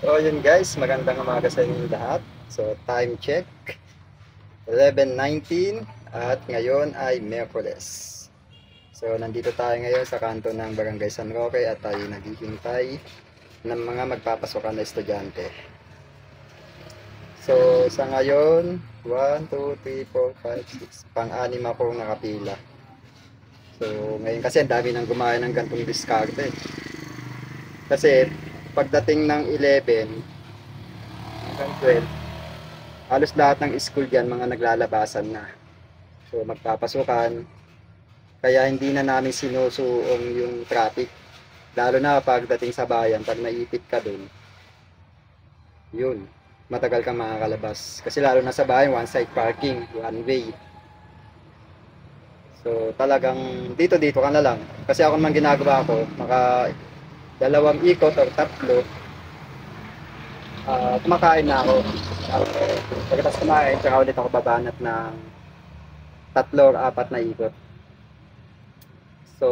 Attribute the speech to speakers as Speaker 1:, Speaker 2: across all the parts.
Speaker 1: So yun guys, magandang umaga sa inyo lahat. So time check, 11:19 at ngayon ay Miyerkules. So nandito tayo ngayon sa kanto ng Barangay San Roque at tayo naghihintay ng mga magpapasokan na estudyante. So sa ngayon, 1, 2, 3, 4, 5, 6, pang-anim akong nakapila. So ngayon kasi ang dami nang gumaya ng gantong diskarte. Kasi pagdating ng 11 hanggang 12, halos lahat ng school dyan mga naglalabasan na. So magpapasukan, kaya hindi na namin sinusuong yung traffic. Lalo na pagdating sa bayan, pag naipit ka dun, yun, matagal kang makakalabas. Kasi lalo na sa bayan, one side parking, one way. So talagang dito ka na lang. Kasi ako naman ginagawa ko, maka dalawang ikot o tatlo, kumakain na ako. Pagkatapos kumain, tsaka ulit ako babanat ng tatlo o apat na ikot. So,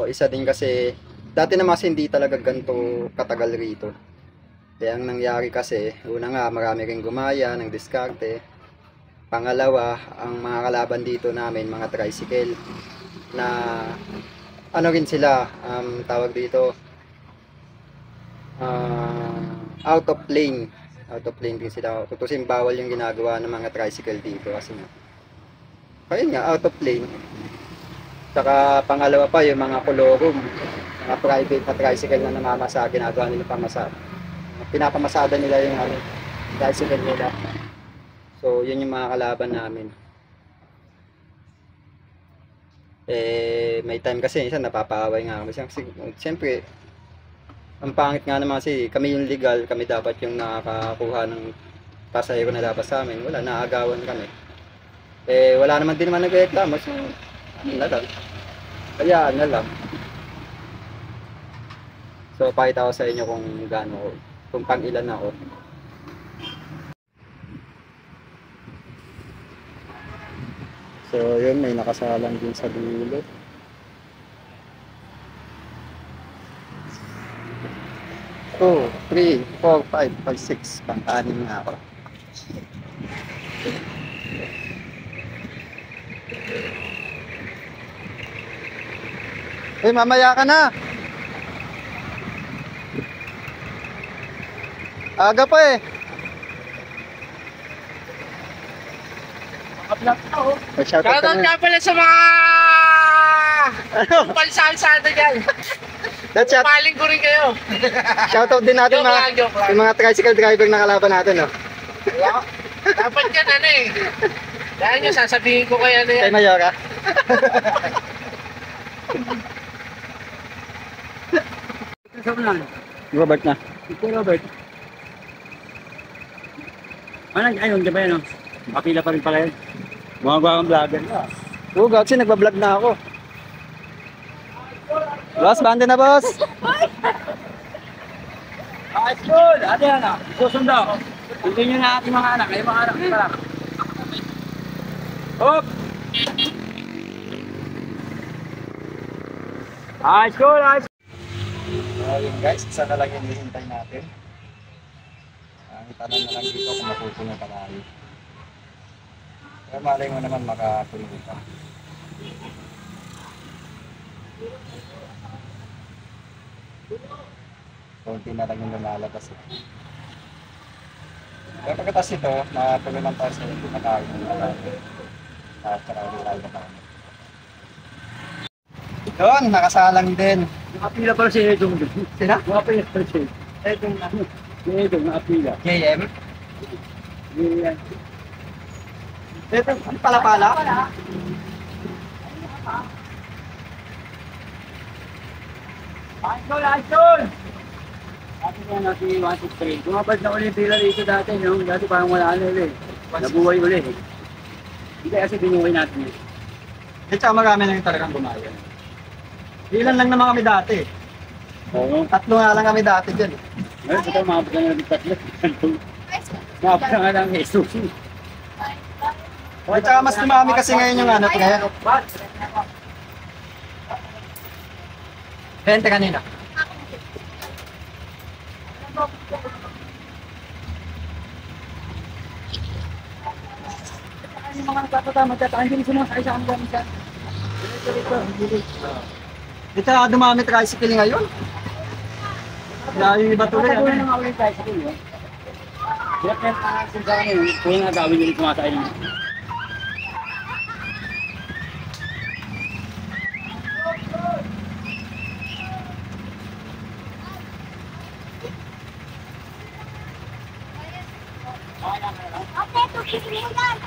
Speaker 1: isa din kasi, dati naman kasi hindi talaga ganito katagal rito. Kaya ang nangyari kasi, una nga, marami rin gumaya ng diskarte. Pangalawa, ang mga kalaban dito namin, mga tricycle, na ano rin sila, tawag dito, out of lane. Out of lane din sila. Tutusin bawal yung ginagawa ng mga tricycle dito kasi nga. Ayun nga, out of lane. Saka pangalawa pa yung mga kolorum, mga private na tricycle na namamasa, ginagawa nila pamasa. Pinapamasada nila yung tricycle nila. So, yun yung mga kalaban namin. May time kasi isa napapaaway nga kami. Siyempre, ang pangit nga naman kasi kami yung legal, kami dapat yung nakakakuha ng pasahero na dapat sa amin. Wala, naagawan kami. Wala naman din naman nagreklamo. So, ano na lang. Kaya na lang. So, pakita ko sa inyo kung gaano, kung pang ilan ako. So, yun, may nakasalang din sa dulo. 2, 3, 4, 5, 6, pang-anim nga ako. Mamaya ka na. Aga pa eh.
Speaker 2: Shoutout nga pala sa mga palsaan-sada dyan. Paling ko rin kayo.
Speaker 1: Shoutout din natin yung mga tricycle driver na kalaban natin. No?
Speaker 2: Dapat yan ano eh. Dahil nyo sasabihin ko kay ano yan.
Speaker 1: Kay Mayora. Robert na.
Speaker 3: Ito Robert. Ayun, di ba yan? Kapila pa rin pala yun. Mga vlogger.
Speaker 1: Oo, kasi nagbablog na ako. Boss, banda na boss.
Speaker 3: School! Ate yan ah. Susundo. Tingin nyo na ating mga anak. Ay mga anak. Parang. Hop! High school! High school!
Speaker 1: Yun guys, isa na lang yung hihintay natin. Itanong na lang dito kung mapupuno pa tayo. Pero malay mo naman makapuno pa. Konti na lang yung lumalabas eh. Pero pagkatas ito, napuno lang tayo sa hindi makain ng lalaki. At saka ulit tayo na. Doon, nakasalang din.
Speaker 3: Nakapila pala si Edong.
Speaker 1: Sina?
Speaker 3: Nakapila pala si
Speaker 1: Edong na.
Speaker 3: Si Edong, nakapila.
Speaker 1: JM?
Speaker 3: Yan.
Speaker 1: Ito, ano pala?
Speaker 3: High school! High school! Atin yan natin yung 1, 2, 3. Bumabad na ulit pila dito dati, no? Dati parang wala na ulit. Nabuhay ulit. Hindi kasi binuhay natin yun.
Speaker 1: Tsaka marami na yung talagang gumaya. Ilan lang naman kami dati.
Speaker 3: Oo.
Speaker 1: 3 nga lang kami dati dyan.
Speaker 3: Ngayon, ito makapag na ng tatlo. Makapag na nga ng Jesus.
Speaker 1: Tsaka mas dumami kasi ngayon yung ano, pre. 20 kanina.
Speaker 3: yung mga nagtatata, magtataan din sumasakay sa kanila minsan.
Speaker 1: Dito dumami tricycle ngayon. Dahil iba tuloy.
Speaker 3: Matagulan na nga ulit tayo sa kulo. Hirap na yung sa kanila, kung nga gawin nila sumasakay nila.
Speaker 4: Okay, tuloy mo yan.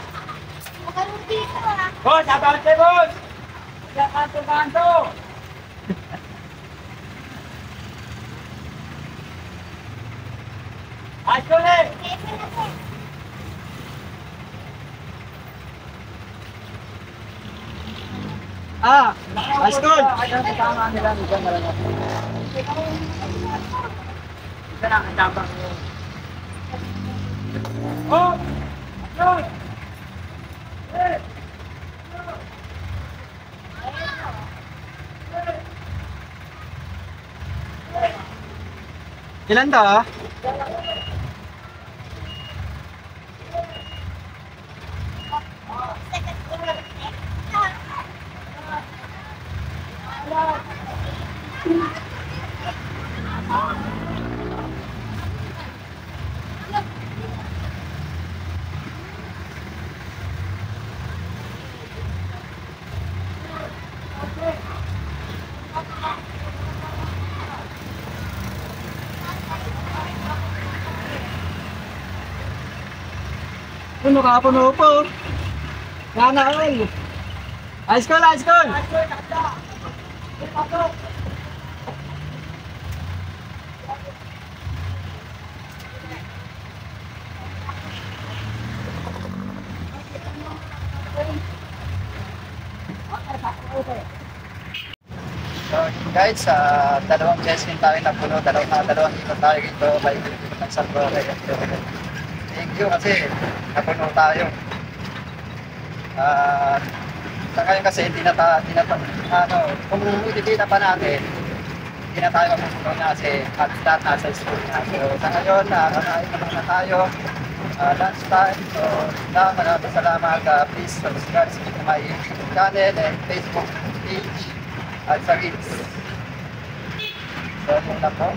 Speaker 4: Magkaroon dito ah.
Speaker 3: Boss, abante boss! Kaya kanto-kanto! Ayos ko ulit!
Speaker 1: High school!
Speaker 3: Kaya kasama nila, minsan na lang ako. Minsan na ang tabang ko. Oh! Ayos! Eh!
Speaker 1: Ilan to? Puno ka, puno po. Sana all. High school, high school! So guys, dalawang testing tayo na puno, dalawang ikot tayo dito, by ikot ng San Roque. Thank you kasi napuno tayo. Sa ngayon kasi kung itikita pa natin, hindi na tayo mapupuno na kasi lahat nasa school na. So sa ngayon, kakain na muna tayo, lunch time. So maraming salamat, please subscribe to my YouTube channel and Facebook page at sa Reels. So yun lang po.